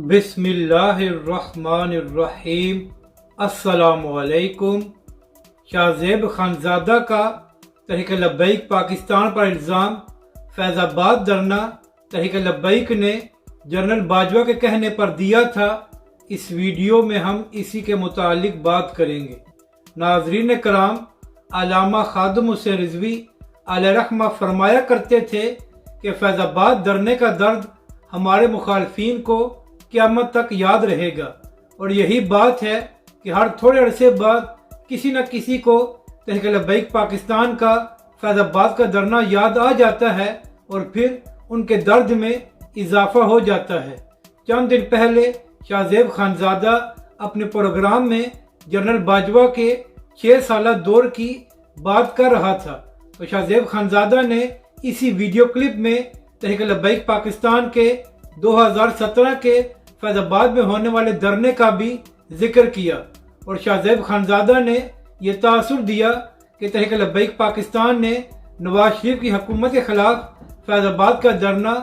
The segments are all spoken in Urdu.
بسم اللہ الرحمن الرحیم۔ السلام علیکم۔ شاہ زیب خانزادہ کا تحریک لبیک پاکستان پر الزام، فیض آباد دھرنا تحریک لبیک نے جنرل باجوہ کے کہنے پر دیا تھا۔ اس ویڈیو میں ہم اسی کے متعلق بات کریں گے۔ ناظرین کرام، علامہ خادم حسین رضوی علیہ رحمہ فرمایا کرتے تھے کہ فیض آباد دھرنے کا درد ہمارے مخالفین کو قیامت تک یاد رہے گا، اور یہی بات ہے کہ ہر تھوڑے عرصے بعد کسی نہ کسی کو تحریک لبیک پاکستان کا فیض آباد کا دھرنا یاد آ جاتا ہے اور پھر ان کے درد میں اضافہ ہو جاتا ہے۔ چند دن پہلے شاہ زیب خانزادہ اپنے پروگرام میں جنرل باجوہ کے 6 سالہ دور کی بات کر رہا تھا، تو شاہ زیب خانزادہ نے اسی ویڈیو کلپ میں تحریک لبیک پاکستان کے 2017 کے فیض آباد میں ہونے والے دھرنے کا بھی ذکر کیا، اور شاہ زیب خانزادہ نے یہ تاثر دیا کہ تحریک لبیک پاکستان نے نواز شریف کی حکومت کے خلاف فیض آباد کا دھرنا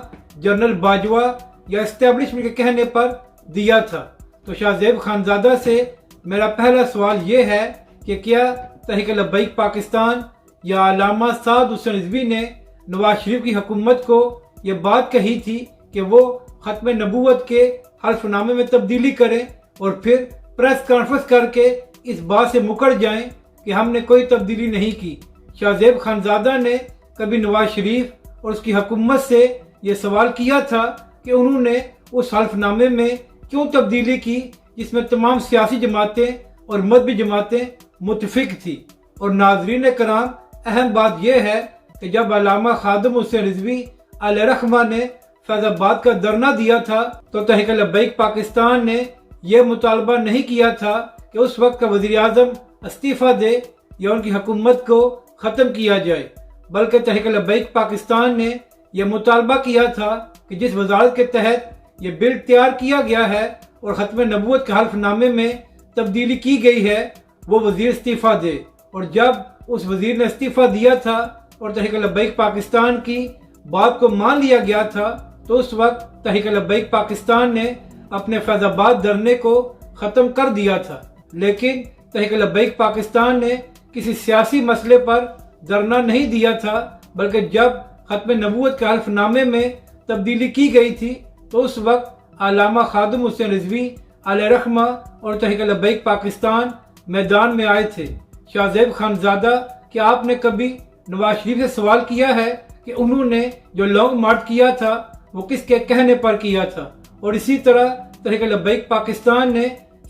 جنرل باجوہ یا اسٹیبلشمنٹ کے کہنے پر دیا تھا۔ تو شاہ زیب خانزادہ سے میرا پہلا سوال یہ ہے کہ کیا تحریک لبیک پاکستان یا علامہ سعد حسین رضوی نے نواز شریف کی حکومت کو یہ بات کہی تھی کہ وہ ختم نبوت کے حلف نامے میں تبدیلی کریں اور پھر پریس کانفرنس کر کے اس بات سے مکر جائیں کہ ہم نے کوئی تبدیلی نہیں کی؟ شاہ زیب خانزادہ نے کبھی نواز شریف اور اس کی حکومت سے یہ سوال کیا تھا کہ انہوں نے اس حلف نامے میں کیوں تبدیلی کی جس میں تمام سیاسی جماعتیں اور مذہبی جماعتیں متفق تھی؟ اور ناظرین کرام، اہم بات یہ ہے کہ جب علامہ خادم حسین رضوی علیہ رحمہ نے فیض آباد کا دھرنا دیا تھا تو تحریک لبیک پاکستان نے یہ مطالبہ نہیں کیا تھا کہ اس وقت کا وزیر اعظم استعفیٰ دے یا ان کی حکومت کو ختم کیا جائے، بلکہ تحریک لبیک پاکستان نے یہ مطالبہ کیا تھا کہ جس وزارت کے تحت یہ بل تیار کیا گیا ہے اور ختم نبوت کے حلف نامے میں تبدیلی کی گئی ہے وہ وزیر استعفیٰ دے۔ اور جب اس وزیر نے استعفیٰ دیا تھا اور تحریک لبیک پاکستان کی بات کو مان لیا گیا تھا تو اس وقت تحریک لبیک پاکستان نے اپنے فیض آباد دھرنے کو ختم کر دیا تھا، لیکن تحریک لبیک پاکستان نے کسی سیاسی مسئلے پر دھرنا نہیں دیا تھا، بلکہ جب ختم نبوت کے حلف نامے میں تبدیلی کی گئی تھی تو اس وقت علامہ خادم حسین رضوی علیہ رحمہ اور تحریک لبیک پاکستان میدان میں آئے تھے۔ شاہ زیب خانزادہ، کیا آپ نے کبھی نواز شریف سے سوال کیا ہے کہ انہوں نے جو لانگ مارچ کیا تھا وہ کس کے کہنے پر کیا تھا؟ اور اسی طرح تحریک لبیک پاکستان نے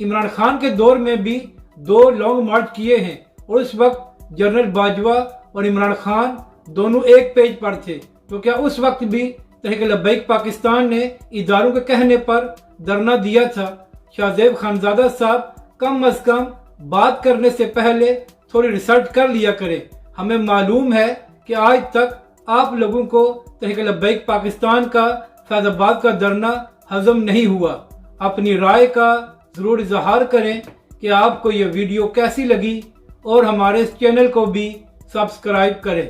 عمران خان کے دور میں بھی 2 لانگ مارچ کیے ہیں، اور اس وقت جنرل باجوہ اور عمران خان دونوں ایک پیج پر تھے، تو کیا اس وقت بھی تحریک لبیک پاکستان نے اداروں کے کہنے پر دھرنا دیا تھا؟ شاہ زیب خانزادہ صاحب، کم از کم بات کرنے سے پہلے تھوڑی ریسرچ کر لیا کریں۔ ہمیں معلوم ہے کہ آج تک آپ لوگوں کو تحریک لبیک پاکستان کا فیض آباد کا دھرنا ہضم نہیں ہوا۔ اپنی رائے کا ضرور اظہار کریں کہ آپ کو یہ ویڈیو کیسی لگی، اور ہمارے اس چینل کو بھی سبسکرائب کریں۔